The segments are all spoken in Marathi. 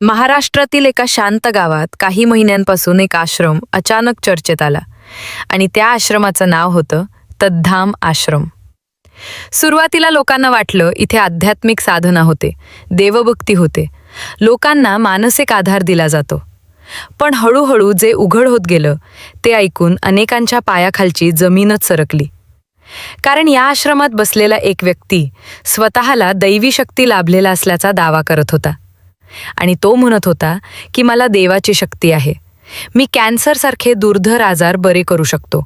महाराष्ट्रातील एका शांत गावात काही महिन्यांपासून एक आश्रम अचानक चर्चेत आला आणि त्या आश्रमाचं नाव होतं तद्धाम आश्रम. सुरुवातीला लोकांना वाटलं इथे आध्यात्मिक साधना होते, देवभक्ती होते, लोकांना मानसिक आधार दिला जातो. पण हळूहळू जे उघड होत गेलं ते ऐकून अनेकांच्या पायाखालची जमीनच सरकली. कारण या आश्रमात बसलेला एक व्यक्ती स्वतःला दैवी शक्ती लाभलेला असल्याचा दावा करत होता. आणि तो म्हणत होता की मला देवाची शक्ती आहे, मी कॅन्सरसारखे दुर्धर आजार बरे करू शकतो,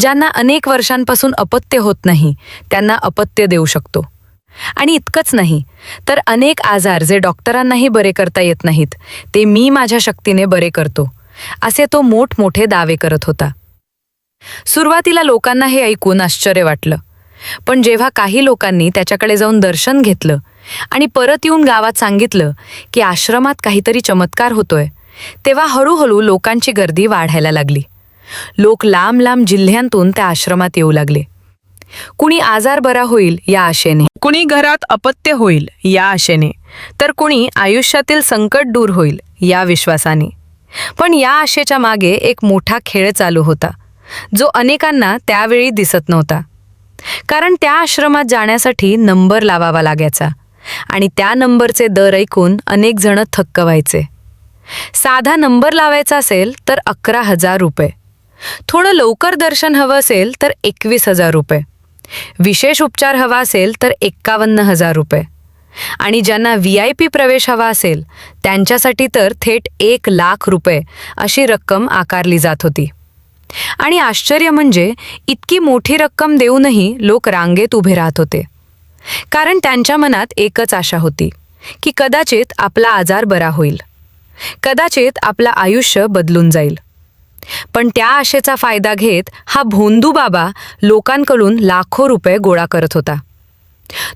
ज्यांना अनेक वर्षांपासून अपत्य होत नाही त्यांना अपत्य देऊ शकतो. आणि इतकंच नाही तर अनेक आजार जे डॉक्टरांनाही बरे करता येत नाहीत ते मी माझ्या शक्तीने बरे करतो, असे तो मोठमोठे दावे करत होता. सुरुवातीला लोकांना हे ऐकून आश्चर्य वाटलं, पण जेव्हा काही लोकांनी त्याच्याकडे जाऊन दर्शन घेतलं आणि परत येऊन गावात सांगितलं की आश्रमात काहीतरी चमत्कार होतोय, तेव्हा हळूहळू लोकांची गर्दी वाढायला लागली. लोक लांब लांब जिल्ह्यांतून त्या आश्रमात येऊ लागले. कुणी आजार बरा होईल या आशेने, कुणी घरात अपत्य होईल या आशेने, तर कुणी आयुष्यातील संकट दूर होईल या विश्वासाने. पण या आशेच्या मागे एक मोठा खेळ चालू होता, जो अनेकांना त्यावेळी दिसत नव्हता. कारण त्या आश्रमात जाण्यासाठी नंबर लावावा लागायचा आणि त्या नंबरचे दर ऐकून अनेक जण थक्क व्हायचे. साधा नंबर लावायचा असेल तर 11,000 रुपये, थोडं लवकर दर्शन हवं असेल तर 21,000 रुपये, विशेष उपचार हवा असेल तर 51,000 रुपये, आणि ज्यांना VIP प्रवेश हवा असेल त्यांच्यासाठी तर थेट 1,00,000 रुपये अशी रक्कम आकारली जात होती. आणि आश्चर्य म्हणजे इतकी मोठी रक्कम देऊनही लोक रांगेत उभे राहत होते. कारण त्यांच्या मनात एकच आशा होती की कदाचित आपला आजार बरा होईल, कदाचित आपलं आयुष्य बदलून जाईल. पण त्या आशेचा फायदा घेत हा भोंदू बाबा लोकांकडून लाखो रुपये गोळा करत होता.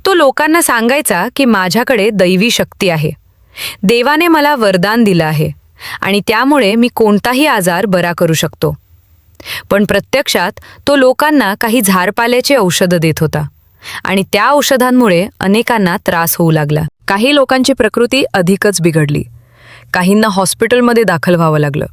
तो लोकांना सांगायचा की माझ्याकडे दैवी शक्ती आहे, देवाने मला वरदान दिलं आहे आणि त्यामुळे मी कोणताही आजार बरा करू शकतो. पण प्रत्यक्षात तो लोकांना काही झारपाल्याची औषधं देत होता आणि त्या औषधांमुळे अनेकांना त्रास होऊ लागला. काही लोकांची प्रकृती अधिकच बिघडली, काहींना हॉस्पिटलमध्ये दाखल व्हावं लागलं.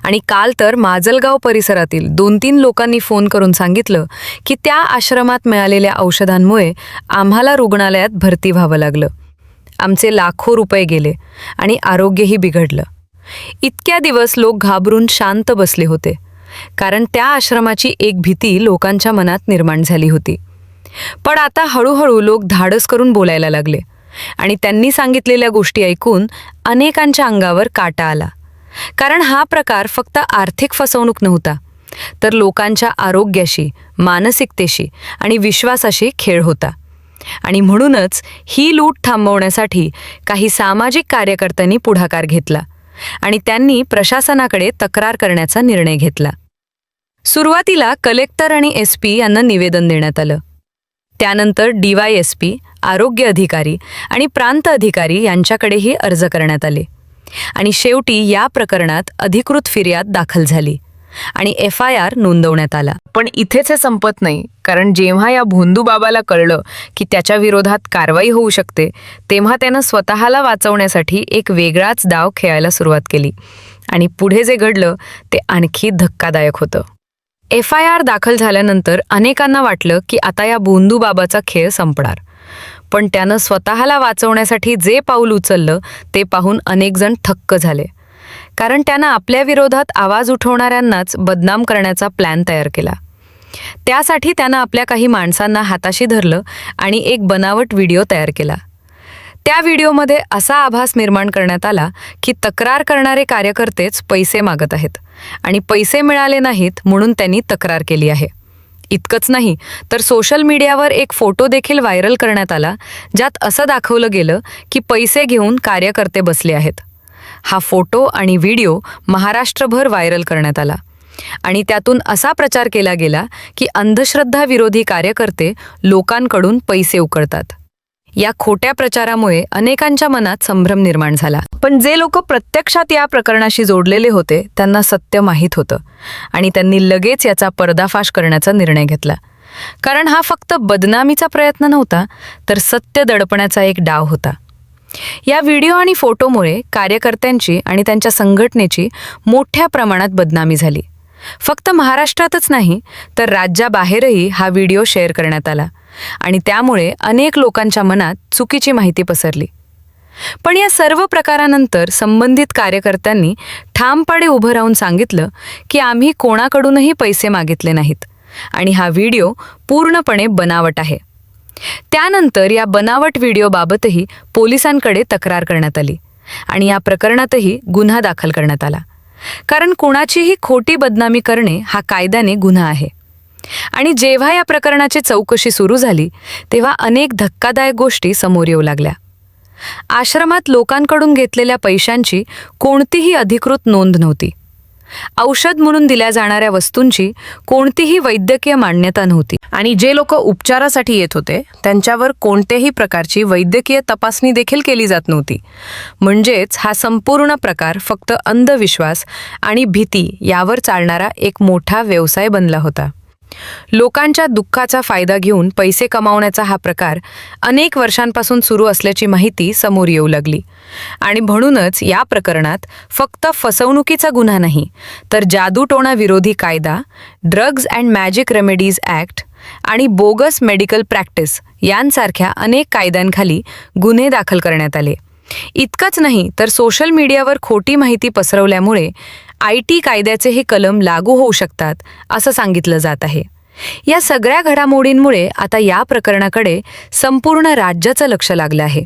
आणि काल तर माजलगाव परिसरातील 2-3 लोकांनी फोन करून सांगितलं की त्या आश्रमात मिळालेल्या औषधांमुळे आम्हाला रुग्णालयात भरती व्हावं लागलं, आमचे लाखो रुपये गेले आणि आरोग्यही बिघडलं. इतक्या दिवस लोक घाबरून शांत बसले होते, कारण त्या आश्रमाची एक भीती लोकांच्या मनात निर्माण झाली होती. पण आता हळूहळू लोक धाडस करून बोलायला लागले आणि त्यांनी सांगितलेल्या गोष्टी ऐकून अनेकांच्या अंगावर काटा आला. कारण हा प्रकार फक्त आर्थिक फसवणूक नव्हता, तर लोकांच्या आरोग्याशी, मानसिकतेशी आणि विश्वासाशी खेळ होता. आणि म्हणूनच ही लूट थांबवण्यासाठी काही सामाजिक कार्यकर्त्यांनी पुढाकार घेतला आणि त्यांनी प्रशासनाकडे तक्रार करण्याचा निर्णय घेतला. सुरुवातीला कलेक्टर आणि SP यांना निवेदन देण्यात आलं. त्यानंतर DYSP, आरोग्य अधिकारी आणि प्रांत अधिकारी यांच्याकडेही अर्ज करण्यात आले. आणि शेवटी या प्रकरणात अधिकृत फिर्याद दाखल झाली आणि FIR नोंदवण्यात आला. पण इथेच हे संपत नाही, कारण जेव्हा या भोंदू बाबाला कळलं की त्याच्या विरोधात कारवाई होऊ शकते, तेव्हा त्यानं स्वतःला वाचवण्यासाठी एक वेगळाच डाव खेळायला सुरुवात केली. आणि पुढे जे घडलं ते आणखी धक्कादायक होतं. FIR दाखल झाल्यानंतर अनेकांना वाटलं की आता या भोंदू बाबाचा खेळ संपणार. पण त्यानं स्वतःला वाचवण्यासाठी जे पाऊल उचललं ते पाहून अनेक जण थक्क झाले. कारण त्यानं आपल्या विरोधात आवाज उठवणाऱ्यांनाच बदनाम करण्याचा प्लॅन तयार केला. त्यासाठी त्यानं आपल्या काही माणसांना हाताशी धरलं आणि एक बनावट व्हिडिओ तयार केला. त्या व्हिडिओमध्ये असा आभास निर्माण करण्यात आला की तक्रार करणारे कार्यकर्तेच पैसे मागत आहेत आणि पैसे मिळाले नाहीत म्हणून त्यांनी तक्रार केली आहे. इतकंच नाही तर सोशल मीडियावर एक फोटो देखील व्हायरल करण्यात आला, ज्यात असं दाखवलं गेलं की पैसे घेऊन कार्यकर्ते बसले आहेत. हा फोटो आणि व्हिडिओ महाराष्ट्रभर व्हायरल करण्यात आला आणि त्यातून असा प्रचार केला गेला की अंधश्रद्धा विरोधी कार्यकर्ते लोकांकडून पैसे उकळतात. या खोट्या प्रचारामुळे अनेकांच्या मनात संभ्रम निर्माण झाला. पण जे लोक प्रत्यक्षात या प्रकरणाशी जोडलेले होते त्यांना सत्य माहीत होतं आणि त्यांनी लगेच याचा पर्दाफाश करण्याचा निर्णय घेतला. कारण हा फक्त बदनामीचा प्रयत्न नव्हता, तर सत्य दडपण्याचा एक डाव होता. या व्हिडिओ आणि फोटोमुळे कार्यकर्त्यांची आणि त्यांच्या संघटनेची मोठ्या प्रमाणात बदनामी झाली. फक्त महाराष्ट्रातच नाही तर राज्याबाहेरही हा व्हिडिओ शेअर करण्यात आला आणि त्यामुळे अनेक लोकांच्या मनात चुकीची माहिती पसरली. पण या सर्व प्रकारानंतर संबंधित कार्यकर्त्यांनी ठामपणे उभं राहून सांगितलं की आम्ही कोणाकडूनही पैसे मागितले नाहीत आणि हा व्हिडिओ पूर्णपणे बनावट आहे. त्यानंतर या बनावट व्हिडिओबाबतही पोलिसांकडे तक्रार करण्यात आली आणि या प्रकरणातही गुन्हा दाखल करण्यात आला. कारण कुणाचीही खोटी बदनामी करणे हा कायद्याने गुन्हा आहे. आणि जेव्हा या प्रकरणाची चौकशी सुरू झाली तेव्हा अनेक धक्कादायक गोष्टी समोर येऊ लागल्या. आश्रमात लोकांकडून घेतलेल्या पैशांची कोणतीही अधिकृत नोंद नव्हती. औषध म्हणून दिल्या जाणाऱ्या वस्तूंची कोणतीही वैद्यकीय मान्यता नव्हती आणि जे लोक उपचारासाठी येत होते त्यांच्यावर कोणत्याही प्रकारची वैद्यकीय तपासणी देखील केली जात नव्हती. म्हणजेच हा संपूर्ण प्रकार फक्त अंधविश्वास आणि भीती यावर चालणारा एक मोठा व्यवसाय बनला होता. लोकांच्या दुःखाचा फायदा घेऊन पैसे कमावण्याचा हा प्रकार अनेक वर्षांपासून सुरू असल्याची माहिती समोर येऊ लागली आणि म्हणूनच या प्रकरणात फक्त फसवणुकीचा गुन्हा नाही तर जादूटोणा विरोधी कायदा, drugs and magic remedies act आणि बोगस मेडिकल प्रॅक्टिस यांसारख्या अनेक कायद्यांखाली गुन्हे दाखल करण्यात आले. इतकंच नाही तर सोशल मीडियावर खोटी माहिती पसरवल्यामुळे IT कायद्याचे हे कलम लागू होऊ शकतात असं सांगितलं जात आहे. या सगळ्या घडामोडींमुळे आता या प्रकरणाकडे संपूर्ण राज्याचं लक्ष लागलं आहे.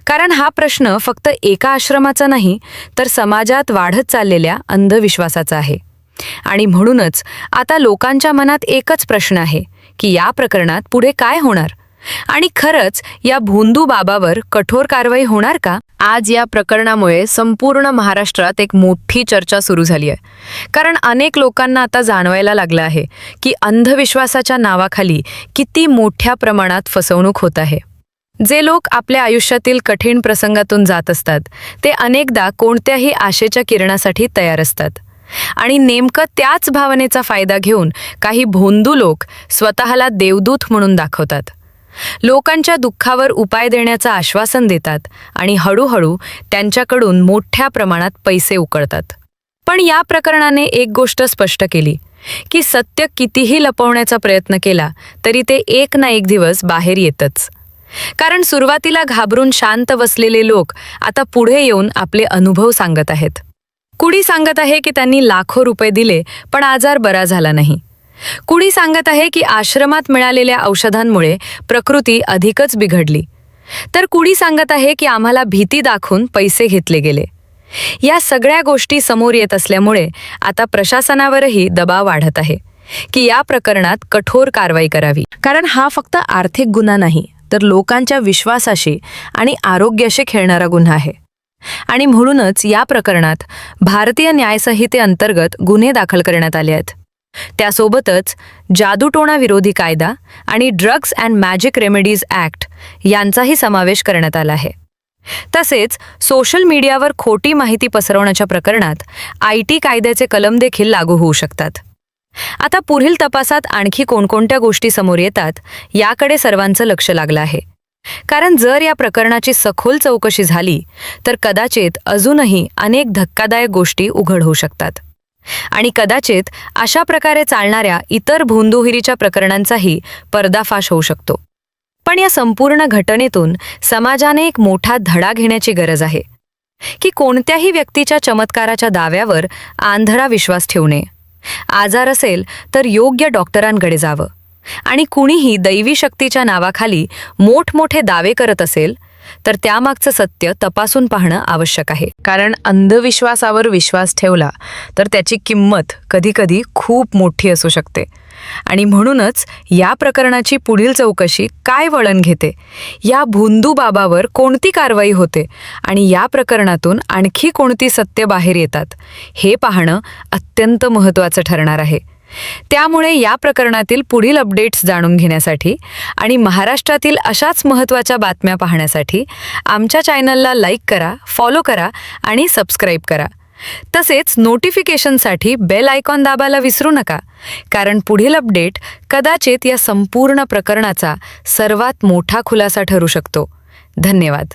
कारण हा प्रश्न फक्त एका आश्रमाचा नाही तर समाजात वाढत चाललेल्या अंधविश्वासाचा आहे. आणि म्हणूनच आता लोकांच्या मनात एकच प्रश्न आहे की या प्रकरणात पुढे काय होणार आणि खरंच या भोंदू बाबावर कठोर कारवाई होणार का? आज या प्रकरणामुळे संपूर्ण महाराष्ट्रात एक मोठी चर्चा सुरू झाली आहे. कारण अनेक लोकांना आता जाणवायला लागलं आहे की अंधविश्वासाच्या नावाखाली किती मोठ्या प्रमाणात फसवणूक होत आहे. जे लोक आपल्या आयुष्यातील कठीण प्रसंगातून जात असतात ते अनेकदा कोणत्याही आशेच्या किरणासाठी तयार असतात आणि नेमकं त्याच भावनेचा फायदा घेऊन काही भोंदू लोक स्वतःला देवदूत म्हणून दाखवतात. लोकांच्या दुःखावर उपाय देण्याचं आश्वासन देतात आणि हळूहळू त्यांच्याकडून मोठ्या प्रमाणात पैसे उकळतात. पण या प्रकरणाने एक गोष्ट स्पष्ट केली की सत्य कितीही लपवण्याचा प्रयत्न केला तरी ते एक ना एक दिवस बाहेर येतच. कारण सुरुवातीला घाबरून शांत बसलेले लोक आता पुढे येऊन आपले अनुभव सांगत आहेत. कुणी सांगत आहे की त्यांनी लाखो रुपये दिले पण आजार बरा झाला नाही. कुणी सांगत आहे की आश्रमात मिळालेल्या औषधांमुळे प्रकृती अधिकच बिघडली. तर कुणी सांगत आहे की आम्हाला भीती दाखवून पैसे घेतले गेले. या सगळ्या गोष्टी समोर येत असल्यामुळे आता प्रशासनावरही दबाव वाढत आहे की या प्रकरणात कठोर कारवाई करावी. कारण हा फक्त आर्थिक गुन्हा नाही तर लोकांच्या विश्वासाशी आणि आरोग्याशी खेळणारा गुन्हा आहे. आणि म्हणूनच या प्रकरणात भारतीय न्यायसंहितेअंतर्गत गुन्हे दाखल करण्यात आले आहेत. त्यासोबतच जादूटोणा विरोधी कायदा आणि drugs and magic remedies act यांचाही समावेश करण्यात आला आहे. तसेच सोशल मीडियावर खोटी माहिती पसरवण्याच्या प्रकरणात IT कायद्याचे कलम देखील लागू होऊ शकतात. आता पुढील तपासात आणखी कोणकोणत्या गोष्टी समोर येतात याकडे सर्वांचं लक्ष लागलं आहे. कारण जर या प्रकरणाची सखोल चौकशी झाली तर कदाचित अजूनही अनेक धक्कादायक गोष्टी उघड होऊ शकतात आणि कदाचित अशा प्रकारे चालणाऱ्या इतर भोंदूगिरीच्या प्रकरणांचाही पर्दाफाश होऊ शकतो. पण या संपूर्ण घटनेतून समाजाने एक मोठा धडा घेण्याची गरज आहे की कोणत्याही व्यक्तीच्या चमत्काराच्या दाव्यावर आंधळा विश्वास ठेवू नये. आजार असेल तर योग्य डॉक्टरांकडे जावं आणि कुणीही दैवी शक्तीच्या नावाखाली मोठमोठे दावे करत असेल तर त्यामागचं सत्य तपासून पाहणं आवश्यक आहे. कारण अंधविश्वासावर विश्वास ठेवला तर त्याची किंमत कधीकधी खूप मोठी असू शकते. आणि म्हणूनच या प्रकरणाची पुढील चौकशी काय वळण घेते, या भोंदू बाबावर कोणती कारवाई होते आणि या प्रकरणातून आणखी कोणती सत्य बाहेर येतात हे पाहणं अत्यंत महत्त्वाचं ठरणार आहे. त्यामुळे या प्रकरणातील पुढील अपडेट्स जाणून घेण्यासाठी आणि महाराष्ट्रातील अशाच महत्त्वाच्या बातम्या पाहण्यासाठी आमच्या चॅनलला लाईक करा, फॉलो करा आणि सबस्क्राईब करा. तसेच नोटिफिकेशनसाठी बेल आयकॉन दाबायला विसरू नका, कारण पुढील अपडेट कदाचित या संपूर्ण प्रकरणाचा सर्वात मोठा खुलासा ठरू शकतो. धन्यवाद.